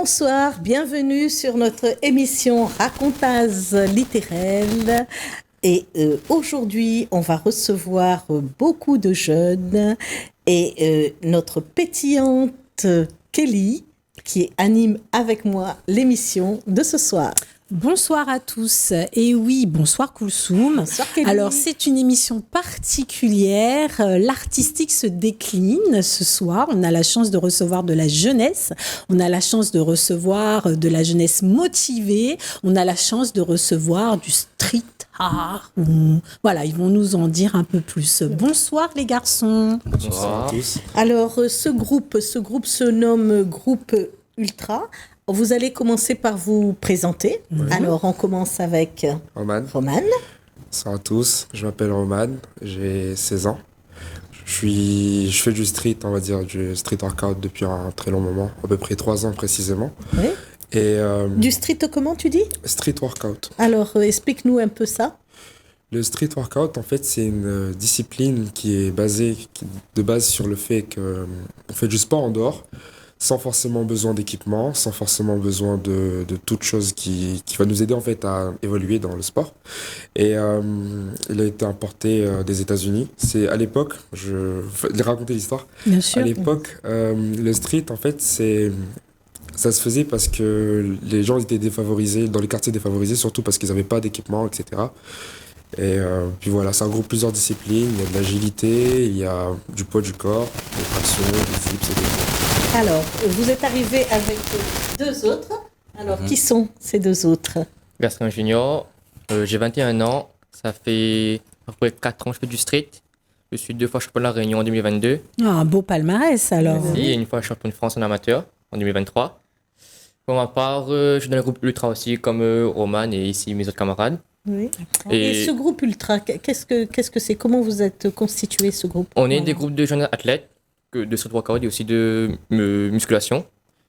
Bonsoir, bienvenue sur notre émission Racontase littéraire. Et aujourd'hui, on va recevoir beaucoup de jeunes et notre pétillante Kelly qui anime avec moi l'émission de ce soir. Bonsoir à tous. Et oui, bonsoir Koulsoum. Bonsoir Kelly. Alors, c'est une émission particulière. L'artistique se décline ce soir. On a la chance de recevoir de la jeunesse. On a la chance de recevoir de la jeunesse motivée. On a la chance de recevoir du street art. Voilà, ils vont nous en dire un peu plus. Bonsoir les garçons. Bonsoir à tous. Alors, ce groupe se nomme Groupe Ultra. Vous allez commencer par vous présenter. Oui. Alors, on commence avec Roman. Bonsoir à tous, je m'appelle Roman, j'ai 16 ans. Je fais du street, on va dire, du street workout depuis un très long moment, à peu près 3 ans précisément. Oui. Et, du street comment tu dis ? Street workout. Alors, explique-nous un peu ça. Le street workout, en fait, c'est une discipline qui est de base sur le fait qu'on fait du sport en dehors, sans forcément besoin d'équipement, sans forcément besoin de toute chose qui va nous aider en fait à évoluer dans le sport. Et il a été importé des États-Unis. C'est à l'époque, je vais raconter l'histoire. Bien sûr. À l'époque, le street, en fait, ça se faisait parce que les gens étaient défavorisés, dans les quartiers défavorisés, surtout parce qu'ils n'avaient pas d'équipement, etc. Et puis voilà, ça regroupe plusieurs disciplines. Il y a de l'agilité, il y a du poids du corps, des tractions, des dips et des poids. Alors, vous êtes arrivé avec 2 autres. Alors, qui sont ces 2 autres ? Gaston Junior, j'ai 21 ans. Ça fait à peu près 4 ans que je fais du street. Je suis 2 fois champion de la Réunion en 2022. Ah, un beau palmarès alors. Merci, et une fois champion de France en amateur en 2023. Pour ma part, je suis dans le groupe Ultra aussi, comme Roman et ici mes autres camarades. Oui. Et ce groupe Ultra, qu'est-ce que c'est ? Comment vous êtes constitué ce groupe ? On est des groupes de jeunes athlètes, de street workout et aussi de musculation.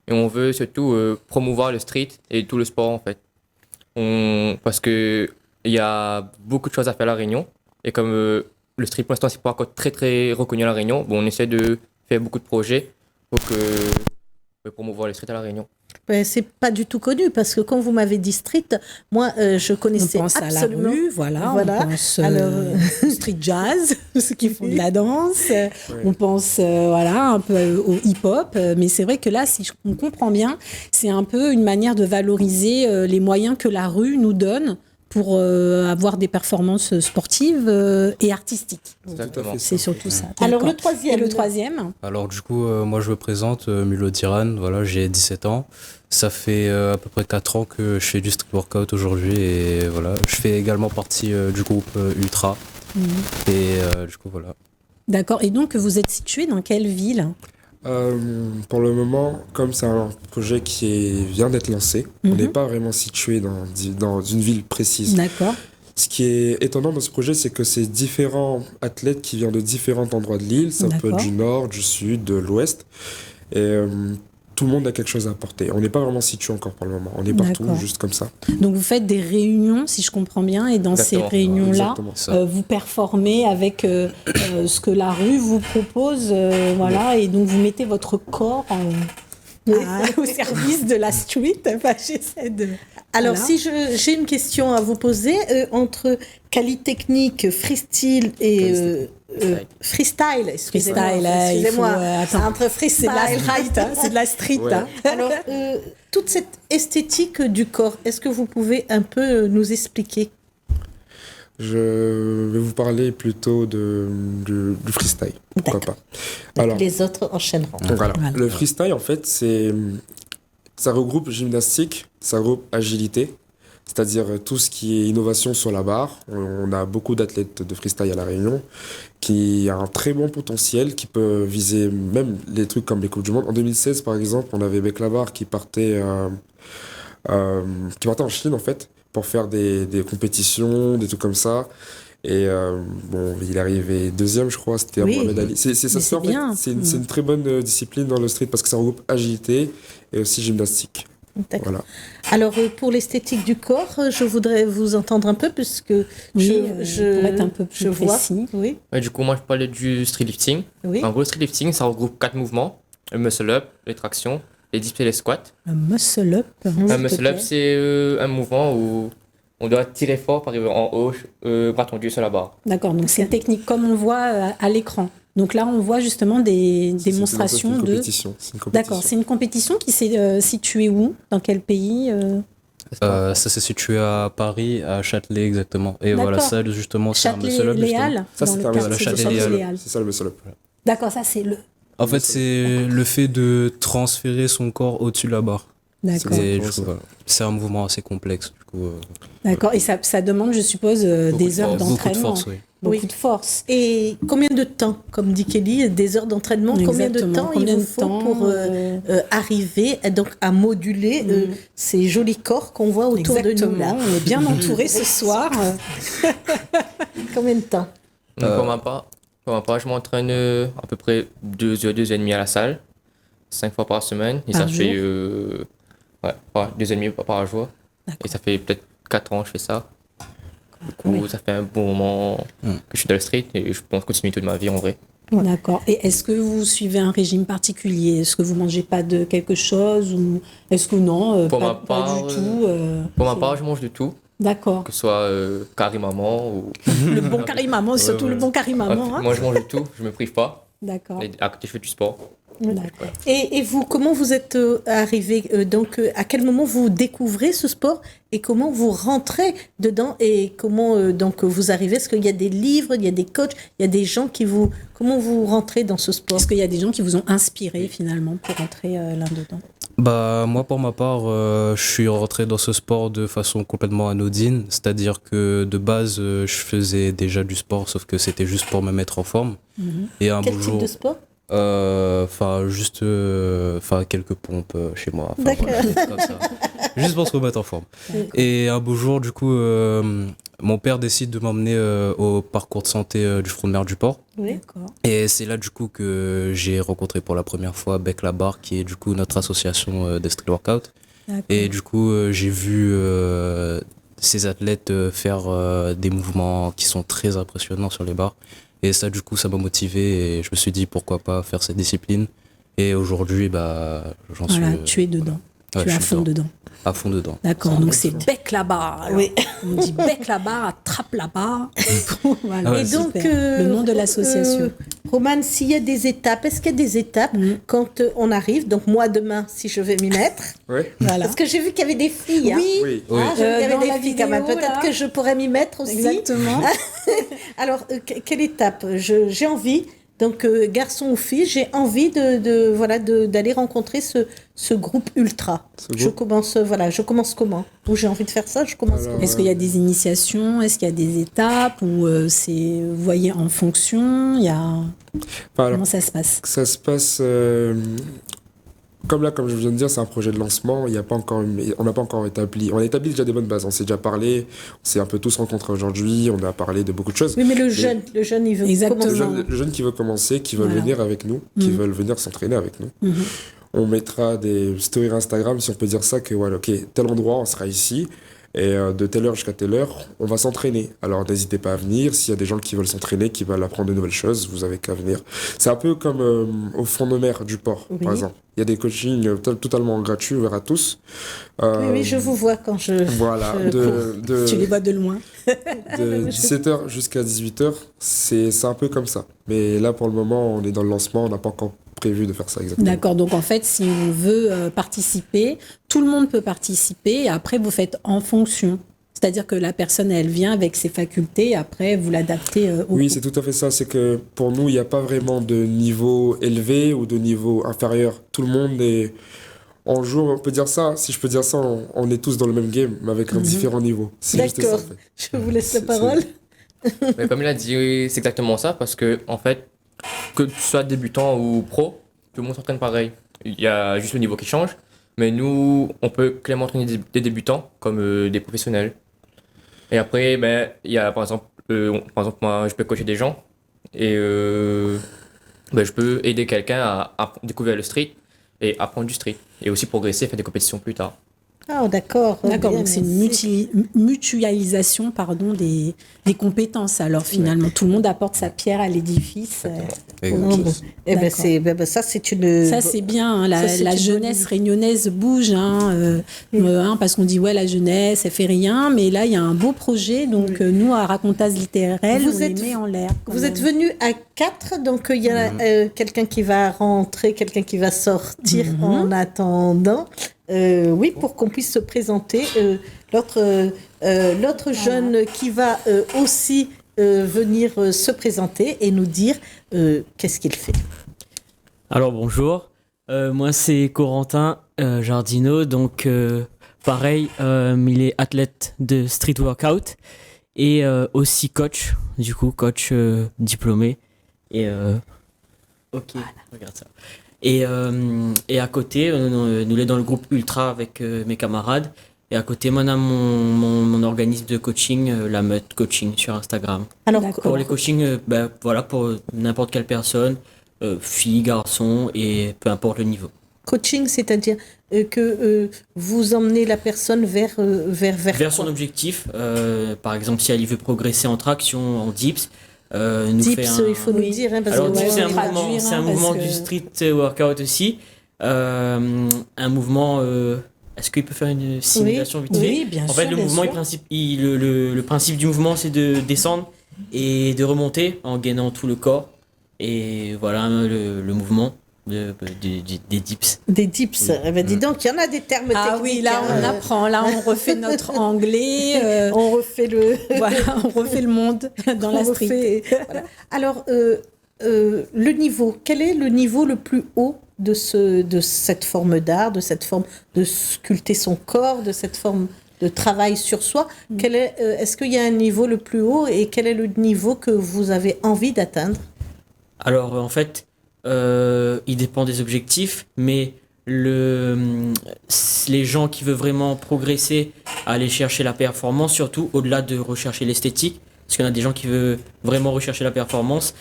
Et on veut surtout promouvoir le street et tout le sport en fait. Parce qu'il y a beaucoup de choses à faire à La Réunion. Et comme le street pour l'instant c'est pas encore très très reconnu à La Réunion, on essaie de faire beaucoup de projets pour promouvoir le street à La Réunion. C'est pas du tout connu parce que quand vous m'avez dit street, moi je connaissais absolument. À la rue, voilà. On pense street jazz, ceux qui font de la danse. Oui. On pense un peu au hip-hop, mais c'est vrai que là, si on comprend bien, c'est un peu une manière de valoriser les moyens que la rue nous donne pour avoir des performances sportives et artistiques. Exactement. C'est surtout ça. Alors le troisième. Et le troisième. Alors du coup, moi je me présente, Mulot Diran, voilà, j'ai 17 ans. Ça fait à peu près 4 ans que je fais du street workout aujourd'hui et voilà, je fais également partie du groupe Ultra. Et du coup voilà. D'accord, et donc vous êtes situé dans quelle ville ? Pour le moment, comme c'est un projet qui vient d'être lancé, on n'est pas vraiment situé dans une ville précise. D'accord. Ce qui est étonnant dans ce projet, c'est que c'est différents athlètes qui viennent de différents endroits de l'île. Ça peut être du nord, du sud, de l'ouest. Et tout le monde a quelque chose à apporter. On n'est pas vraiment situé encore pour le moment. On est partout, juste comme ça. Donc vous faites des réunions, si je comprends bien, et dans ces réunions-là, vous performez avec ce que la rue vous propose, et donc vous mettez votre corps au service de la street. J'essaie de... Alors, si j'ai une question à vous poser, entre qualité technique, freestyle et... freestyle, excusez-moi. Entre freestyle, c'est de la street. Ouais. Alors, toute cette esthétique du corps, est-ce que vous pouvez un peu nous expliquer ? Je vais vous parler plutôt du freestyle, pourquoi pas. Alors, les autres enchaîneront. Donc, le freestyle, en fait, ça regroupe gymnastique, ça regroupe agilité, c'est-à-dire tout ce qui est innovation sur la barre. On a beaucoup d'athlètes de freestyle à La Réunion qui a un très bon potentiel, qui peut viser même les trucs comme les Coupes du Monde. En 2016, par exemple, on avait Beklabar qui partait en Chine, en fait, pour faire des compétitions, des trucs comme ça. Et il est arrivé 2e, je crois, c'était Mohamed Ali. C'est une très bonne discipline dans le street parce que ça regroupe agilité et aussi gymnastique. D'accord. Voilà. Alors, pour l'esthétique du corps, je voudrais vous entendre un peu puisque pour être un peu plus précis. Oui. Du coup, moi, je parlais du street lifting. Oui. En gros, le street lifting, ça regroupe 4 mouvements. Le muscle up, les tractions, les dips et les squats. Un muscle-up. Un muscle-up, c'est un mouvement où on doit tirer fort pour arriver en haut, bras tendus sur la barre. D'accord, donc c'est une technique comme on voit à l'écran. Donc là, on voit justement des démonstrations C'est une de... compétition. C'est une compétition. D'accord, c'est une compétition qui s'est située où? Dans quel pays Ça s'est situé à Paris, à Châtelet exactement. Et voilà, D'accord. ça justement, c'est un muscle-up. justement. Châtelet-Léal Ça, dans c'est le un quartier de Châtelet-Léal. Châtelet-Léal. C'est ça le muscle-up. D'accord, ça c'est le... En fait, c'est le fait de transférer son corps au-dessus de la barre. D'accord, Et exactement du coup, ça. voilà. C'est un mouvement assez complexe. Du coup, d'accord. Et ça demande, je suppose, des heures force. beaucoup de d'entraînement. force, oui. Beaucoup Oui. de force. Et combien de temps, comme dit Kelly, des heures d'entraînement, combien de Exactement. temps Combien il vous de faut temps, pour arriver donc, à moduler ces jolis corps qu'on voit autour de nous là? On est bien entourés ce soir. Combien de temps? Donc, pour ma part, je m'entraîne à peu près 2 heures, 2 heures et demie à la salle, 5 fois par semaine. Et Par ça fait jour? 2 heures et demie par jour. Et ça fait peut-être 4 ans que je fais ça. Du coup, ça fait un bon moment que je suis dans le street et je pense continuer toute ma vie en vrai. D'accord. Et est-ce que vous suivez un régime particulier? Est-ce que vous mangez pas de quelque chose ou est-ce que non, Pour pas, ma pas part, du tout Pour ma c'est- part, je mange de tout, D'accord. que ce soit carré maman ou. Le bon carré maman, surtout le bon carré maman. Hein. Moi, je mange de tout, je me prive pas. D'accord. Et à côté, je fais du sport. D'accord. Et vous, comment vous êtes arrivé donc à quel moment vous découvrez ce sport et comment vous rentrez dedans et comment donc vous arrivez? Est-ce qu'il y a des livres, il y a des coachs, il y a des gens qui vous... Comment vous rentrez dans ce sport? Est-ce qu'il y a des gens qui vous ont inspiré finalement pour rentrer là-dedans? Bah, moi, pour ma part, je suis rentré dans ce sport de façon complètement anodine. C'est-à-dire que de base, je faisais déjà du sport, sauf que c'était juste pour me mettre en forme. Et un Quel beau type jour, de sport? juste quelques pompes chez moi. Enfin, D'accord. voilà, des trucs comme ça. Juste pour se remettre en forme. Et un beau jour, du coup, mon père décide de m'emmener au parcours de santé du front de mer du Port. Oui. D'accord. Et c'est là, du coup, que j'ai rencontré pour la première fois Bec la Barre, qui est, du coup, notre association de street workout. D'accord. Et du coup, j'ai vu ces athlètes faire des mouvements qui sont très impressionnants sur les barres. Et ça, du coup, ça m'a motivé et je me suis dit pourquoi pas faire cette discipline. Et aujourd'hui, bah, j'en Voilà, suis. tu es dedans. Ouais, Tu es je à suis fond dedans. À fond dedans. D'accord, donc c'est bec là-bas. Alors, Oui. On dit bec là-bas, attrape là-bas. Voilà, Ouais, Et donc, super. Le nom de l'association. Romane, s'il y a des étapes, est-ce qu'il y a des étapes quand on arrive? Donc, moi, demain, si je vais m'y mettre. Oui. Voilà. Parce que j'ai vu qu'il y avait des filles. hein. Oui, Oui. Ah, j'ai vu qu'il y dans avait la des filles quand même. vidéo, Peut-être là. que je pourrais m'y mettre aussi. exactement. Alors, quelle étape? J'ai envie, donc garçon ou fille, j'ai envie d'aller rencontrer ce groupe ultra. Ce groupe. Je commence comment? Ou j'ai envie de faire ça, je commence Alors, comment? Est-ce qu'il y a des initiations? Est-ce qu'il y a des étapes? Ou vous voyez en fonction? Il y a... Enfin, alors, Comment ça se passe? ça se passe comme je viens de dire, c'est un projet de lancement. Il y a pas encore, on n'a pas encore établi. On a établi déjà des bonnes bases. On s'est déjà parlé. On s'est un peu tous rencontrés aujourd'hui. On a parlé de beaucoup de choses. Oui, mais le jeune, il veut Exactement. commencer. Le jeune qui veut commencer, qui veut Voilà. venir avec nous, qui veulent venir s'entraîner avec nous. On mettra des stories Instagram, si on peut dire ça, que voilà, ok, tel endroit, on sera ici. Et de telle heure jusqu'à telle heure, on va s'entraîner. Alors n'hésitez pas à venir. S'il y a des gens qui veulent s'entraîner, qui veulent apprendre de nouvelles choses, vous avez qu'à venir. C'est un peu comme au fond de mer du port, Oui. par exemple. Il y a des coachings totalement gratuits, ouverts à tous. Oui, je vous vois quand je... Voilà, Tu les vois de loin. de 17h jusqu'à 18h, c'est un peu comme ça. Mais là, pour le moment, on est dans le lancement, on n'a pas encore prévu de faire ça exactement. D'accord, donc en fait, si on veut participer, tout le monde peut participer et après, vous faites en fonction. C'est-à-dire que la personne, elle vient avec ses facultés et après, vous l'adaptez au Oui, c'est tout à fait ça. C'est que pour nous, il n'y a pas vraiment de niveau élevé ou de niveau inférieur. Tout le monde est... En joue, on peut dire ça, si je peux dire ça, on est tous dans le même game, mais avec un différent niveau. C'est juste ça, D'accord, en fait. je vous laisse la C'est- parole. Mais comme il a dit, oui, c'est exactement ça, parce que, en fait, que tu sois débutant ou pro, tout le monde s'entraîne pareil. Il y a juste le niveau qui change, mais nous, on peut clairement entraîner des débutants comme des professionnels. Et après, ben, il y a par exemple, moi, je peux coacher des gens et ben, je peux aider quelqu'un à découvrir le street et apprendre du street et aussi progresser, faire des compétitions plus tard. Ah, d'accord. D'accord, Bien, donc c'est une merci. mutualisation des compétences. Alors finalement, tout le monde apporte sa pierre à l'édifice. Non, Ok. bon. Eh ben, D'accord. ça, c'est une. Ça, c'est bien, hein, Ça, c'est la une jeunesse bonne réunionnaise bouge, parce qu'on dit, ouais, la jeunesse, elle fait rien, mais là, il y a un beau projet, donc nous, à Racontaz littéraire, Vous on êtes- les met en l'air. quand Vous êtes même. venu à 4, donc il y a quelqu'un qui va rentrer, quelqu'un qui va sortir en attendant. Oui, pour qu'on puisse se présenter. L'autre jeune qui va aussi venir se présenter et nous dire qu'est-ce qu'il fait. Alors bonjour, moi c'est Corentin Jardino, donc pareil, il est athlète de street workout et aussi coach, du coup coach diplômé. Et ok, regarde ça. Et à côté, nous sommes dans le groupe Ultra avec mes camarades. Et à côté, moi, on a mon organisme de coaching, la Meute Coaching sur Instagram. Alors, D'accord. Pour les coachings, voilà, pour n'importe quelle personne, fille, garçon, et peu importe le niveau. coaching, c'est-à-dire que vous emmenez la personne vers Vers son quoi? objectif, par exemple, si elle veut progresser en traction, en dips, nous Dips, fait un... il faut nous Oui. dire. Hein, parce Alors, que dips, ouais, c'est un on va mouvement, traduire, c'est un parce mouvement que- du street workout aussi. Un mouvement... est-ce qu'il peut faire une simulation vite fait? Oui, bien En sûr. fait, le bien mouvement, sûr. le principe du mouvement, c'est de descendre et de remonter en gainant tout le corps. Et voilà le mouvement des dips. Des dips. Oui. Eh ben, dis donc, il y en a des termes Ah techniques. oui, là, on hein. apprend. Là, on refait notre anglais. On refait le. Voilà, on refait le monde dans la on street. refait- voilà. Alors, le niveau, quel est le niveau le plus haut de cette forme d'art, de cette forme de sculpter son corps, de cette forme de travail sur soi? Est-ce qu'il y a un niveau le plus haut et quel est le niveau que vous avez envie d'atteindre? Alors, en fait, il dépend des objectifs, mais les gens qui veulent vraiment progresser, aller chercher la performance, surtout au-delà de rechercher l'esthétique, parce qu'il y en a des gens qui veulent vraiment rechercher la performance.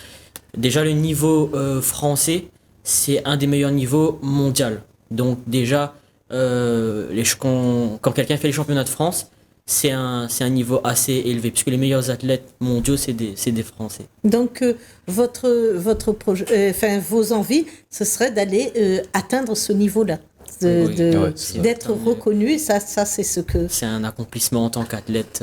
Déjà, le niveau français, c'est un des meilleurs niveaux mondial. Donc déjà, quand quelqu'un fait les championnats de France, c'est un niveau assez élevé, puisque les meilleurs athlètes mondiaux, c'est des Français. Donc, votre projet, vos envies, ce serait d'aller atteindre ce niveau-là, Oui, ouais, c'est d'être un- reconnu. Ça, c'est ce que. C'est un accomplissement en tant qu'athlète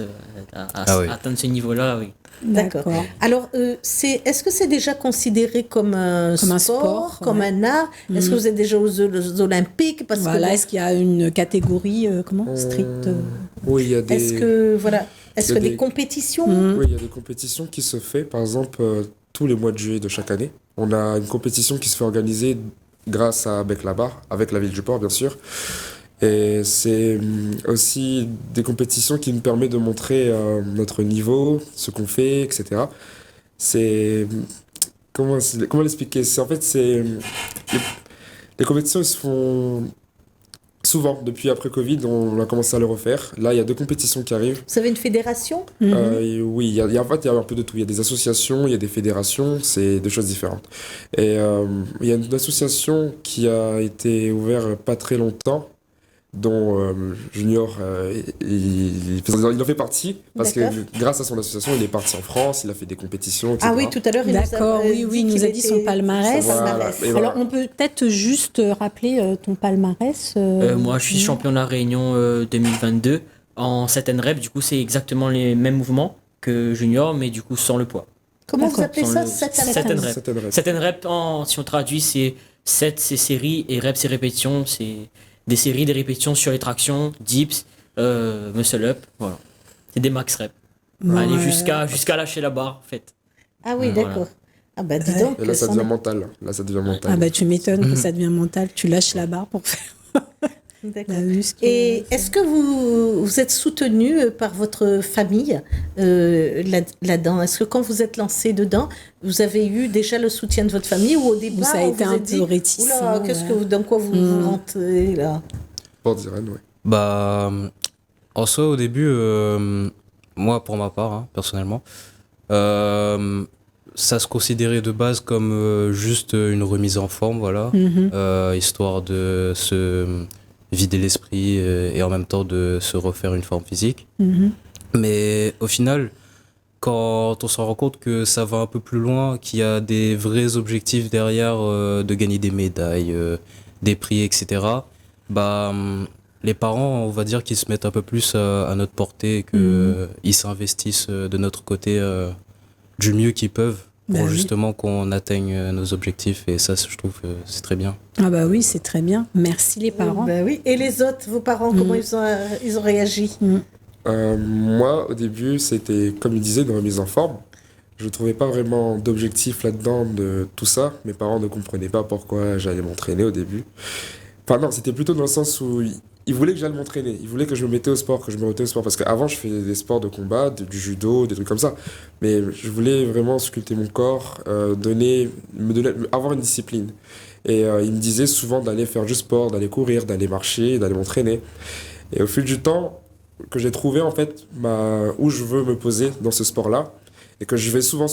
Oui. atteindre ce niveau-là, oui. D'accord. Alors, est-ce que c'est déjà considéré comme un Comme un sport, sport, comme ouais. un art? Est-ce que vous êtes déjà aux Olympiques? Parce Voilà, que, est-ce qu'il y a une catégorie, street Oui, il y a des... est-ce que, voilà, est-ce il y que a des des- compétitions? Oui, il y a des compétitions qui se font, par exemple, tous les mois de juillet de chaque année. On a une compétition qui se fait organiser grâce à Bec Labar, avec la ville du Port, bien sûr. Et c'est aussi des compétitions qui nous permettent de montrer notre niveau, ce qu'on fait, etc. C'est... Comment l'expliquer? En fait, les compétitions, ils se font souvent. Depuis après Covid, on a commencé à le refaire. Là, il y a 2 compétitions qui arrivent. Vous avez une fédération? Et oui, en fait, il y a un peu de tout. Il y a des associations, il y a des fédérations, c'est 2 choses différentes. Et il y a une association qui a été ouverte pas très longtemps, dont Junior, il en fait partie, parce que D'accord. grâce à son association, il est parti en France, il a fait des compétitions, etc. Ah oui, tout à l'heure, il nous a D'accord, oui, dit il nous qu'il a dit son était- palmarès. son Voilà. palmarès. Et Alors, voilà. on peut peut-être juste rappeler ton palmarès. Moi, je suis championnat Réunion 2022 en 7 rep. Du coup, c'est exactement les mêmes mouvements que Junior, mais du coup sans le poids. Comment vous D'accord. appelez Sans ça? le- Sept sept années. rep. Certaines règles. 7 rep, si on traduit, c'est 7 c'est séries et rep c'est répétitions. C'est des séries, des répétitions sur les tractions, dips, muscle up. Voilà. C'est des max reps. Aller jusqu'à lâcher la barre, en fait. Ah oui, Voilà. d'accord. Ah bah dis donc. Et là, ça c'en devient est- mental. Là, ça devient mental. Ah bah tu m'étonnes que ça devient mental. Tu lâches la barre pour faire D'accord. la muscle. Et est-ce que vous êtes soutenu par votre famille là-dedans? Est-ce que quand vous êtes lancé dedans, vous avez eu déjà le soutien de votre famille ou au départ ça a été vous un êtes peu dit, réticent, Oula, ouais. dans quoi vous rentrez là? Port d'Irène, oui. Bah, en soi, au début, moi, pour ma part, hein, personnellement, ça se considérait de base comme juste une remise en forme, voilà, Mhm. histoire de se vider l'esprit et en même temps de se refaire une forme physique. Mhm. Mais au final, quand on se rend compte que ça va un peu plus loin, qu'il y a des vrais objectifs derrière de gagner des médailles, des prix, etc., les parents, on va dire qu'ils se mettent un peu plus à notre portée et qu'ils s'investissent de notre côté du mieux qu'ils peuvent pour justement qu'on atteigne nos objectifs. Et ça, je trouve que c'est très bien. Ah bah oui, c'est très bien. Merci les parents. Ben oui. Et les autres, vos parents, comment ils ont réagi? Moi, au début, c'était, comme il disait, une remise en forme. Je ne trouvais pas vraiment d'objectif là-dedans de tout ça. Mes parents ne comprenaient pas pourquoi j'allais m'entraîner au début. Enfin non, c'était plutôt dans le sens où ils voulaient que j'alle m'entraîner. Ils voulaient que je me mettais au sport, que je me remettais au sport. Parce qu'avant, je faisais des sports de combat, du judo, des trucs comme ça. Mais je voulais vraiment sculpter mon corps, avoir une discipline. Et ils me disaient souvent d'aller faire du sport, d'aller courir, d'aller marcher, d'aller m'entraîner. Et au fil du temps, que j'ai trouvé en fait où je veux me poser dans ce sport-là. Et que je vais souvent.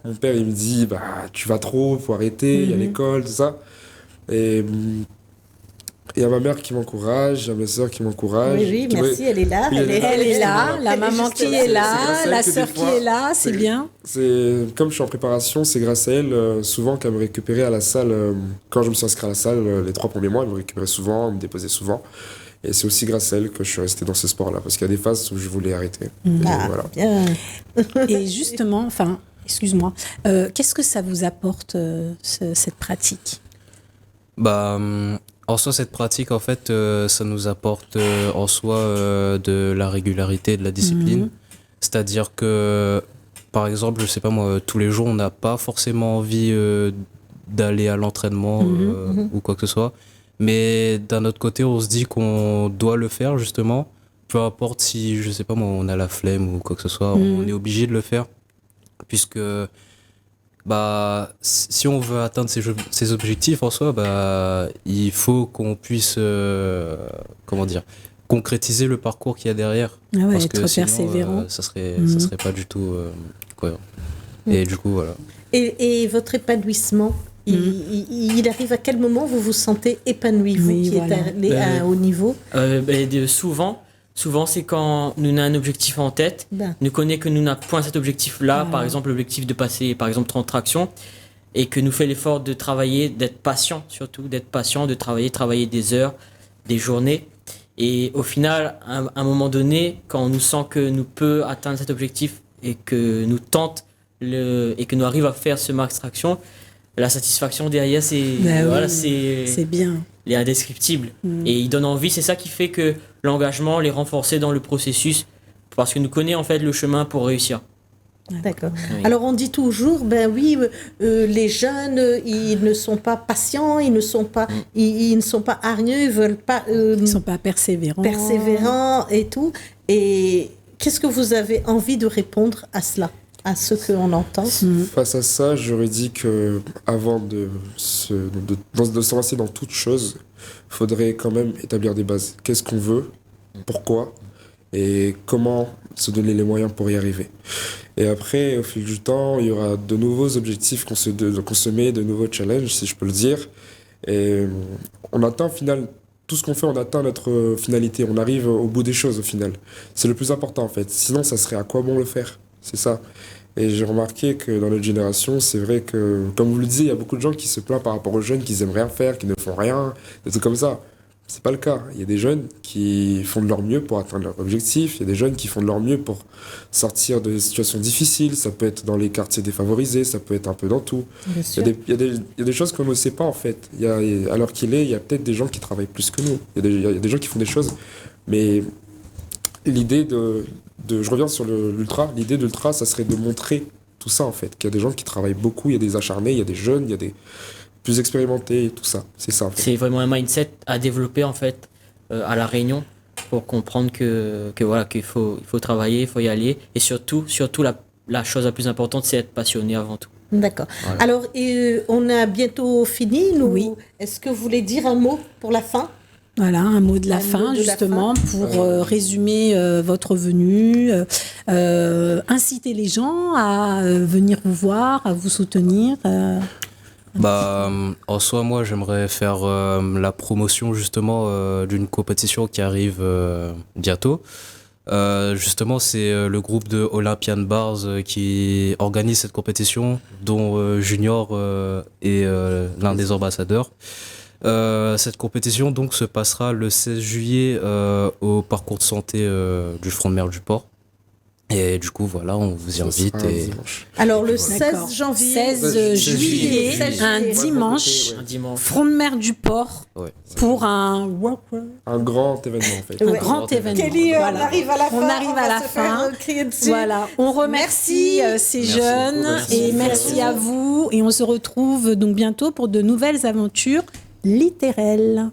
Mon père, il me dit, tu vas trop, faut arrêter, il y a l'école, tout ça. Et il y a ma mère qui m'encourage, il y a mes soeurs qui m'encouragent. Oui, merci, elle est là. Oui, Elle est là, la maman qui est là, la sœur qui est là, c'est bien. Comme je suis en préparation, c'est grâce à elle, souvent, qu'elle me récupérait à la salle. Quand je me suis inscrit à la salle, les 3 premiers mois, elle me récupérait souvent, elle me déposait souvent. Et c'est aussi grâce à elle que je suis resté dans ce sport-là, parce qu'il y a des phases où je voulais arrêter. Voilà. Bien. Et justement, excuse-moi, qu'est-ce que ça vous apporte, cette pratique? En soi, cette pratique, en fait, ça nous apporte en soi de la régularité, de la discipline. C'est-à-dire que, par exemple, je sais pas moi, tous les jours, on n'a pas forcément envie d'aller à l'entraînement ou quoi que ce soit. Mais d'un autre côté, on se dit qu'on doit le faire, justement. Peu importe si, je sais pas moi, on a la flemme ou quoi que ce soit, on est obligé de le faire. Puisque, si on veut atteindre ces objectifs en soi, il faut qu'on puisse, concrétiser le parcours qu'il y a derrière. Ah ouais, parce être que sinon, persévérant. ça serait pas du tout cohérent. Et du coup, voilà. Et votre épanouissement, il arrive à quel moment vous vous sentez épanoui, vous qui êtes allé à un haut niveau? Souvent, c'est quand nous avons un objectif en tête, nous connaissons que nous n'avons point cet objectif-là, par exemple l'objectif de passer, par exemple 30 tractions, et que nous fait l'effort de travailler, d'être patient surtout, de travailler des heures, des journées. Et au final, à un moment donné, quand on nous sent que nous peut atteindre cet objectif et que nous tente et que nous arrivons à faire ce max traction, la satisfaction derrière, c'est bien. Elle est indescriptible. Et il donne envie, c'est ça qui fait que l'engagement les renforcer dans le processus, parce que nous connaissons en fait le chemin pour réussir. D'accord. Oui. Alors on dit toujours, les jeunes, ils ne sont pas patients, ils ne sont pas hargneux, ils veulent pas, ils ne sont pas persévérants et tout. Et qu'est-ce que vous avez envie de répondre à cela, à ce qu'on entend? Face à ça, j'aurais dit que avant de se lancer dans toute chose, il faudrait quand même établir des bases. Qu'est-ce qu'on veut? Pourquoi? Et comment se donner les moyens pour y arriver. Et après, au fil du temps, il y aura de nouveaux objectifs qu'on se met, de nouveaux challenges, si je peux le dire. Et on atteint au final, tout ce qu'on fait, on atteint notre finalité. On arrive au bout des choses au final. C'est le plus important en fait. Sinon, ça serait à quoi bon le faire? C'est ça. Et j'ai remarqué que dans notre génération, c'est vrai que, comme vous le disiez, il y a beaucoup de gens qui se plaignent par rapport aux jeunes, qui aiment rien faire, qui ne font rien, des trucs comme ça. C'est pas le cas. Il y a des jeunes qui font de leur mieux pour atteindre leur objectif. Il y a des jeunes qui font de leur mieux pour sortir de situations difficiles. Ça peut être dans les quartiers défavorisés, ça peut être un peu dans tout. Il y a des choses qu'on ne sait pas en fait. À l'heure qu'il est, il y a peut-être des gens qui travaillent plus que nous. Il y a des gens qui font des choses. Mais l'idée je reviens sur l'ultra. L'idée de l'ultra, ça serait de montrer tout ça en fait. Qu'il y a des gens qui travaillent beaucoup, il y a des acharnés, il y a des jeunes, il y a des plus expérimentés et tout ça. C'est ça en fait. C'est vraiment un mindset à développer en fait à La Réunion pour comprendre qu'il faut travailler, il faut y aller. Et surtout la chose la plus importante, c'est être passionné avant tout. D'accord. Voilà. Alors, on a bientôt fini, nous. Oui. Est-ce que vous voulez dire un mot pour la fin? Voilà, un mot de la fin, justement, pour résumer votre venue, inciter les gens à venir vous voir, à vous soutenir. En soi, moi, j'aimerais faire la promotion justement d'une compétition qui arrive bientôt. Justement, c'est le groupe de Olympian Bars qui organise cette compétition, dont Junior est l'un des ambassadeurs. Cette compétition donc se passera le 16 juillet au parcours de santé du front de mer du port. Et du coup, voilà, on vous y invite. Alors, le D'accord. 16 janvier. 16 juillet, 16 un juillet. dimanche, Un dimanche. front de mer du port, Ouais. pour un Un grand événement en fait. un Ouais. grand événement. Kelly, on Voilà. arrive à la fin. On arrive à va la se fin. faire crier dessus. Voilà, on remercie ces Merci jeunes beaucoup. Merci. et merci à vous. Et on se retrouve donc bientôt pour de nouvelles aventures littéraires.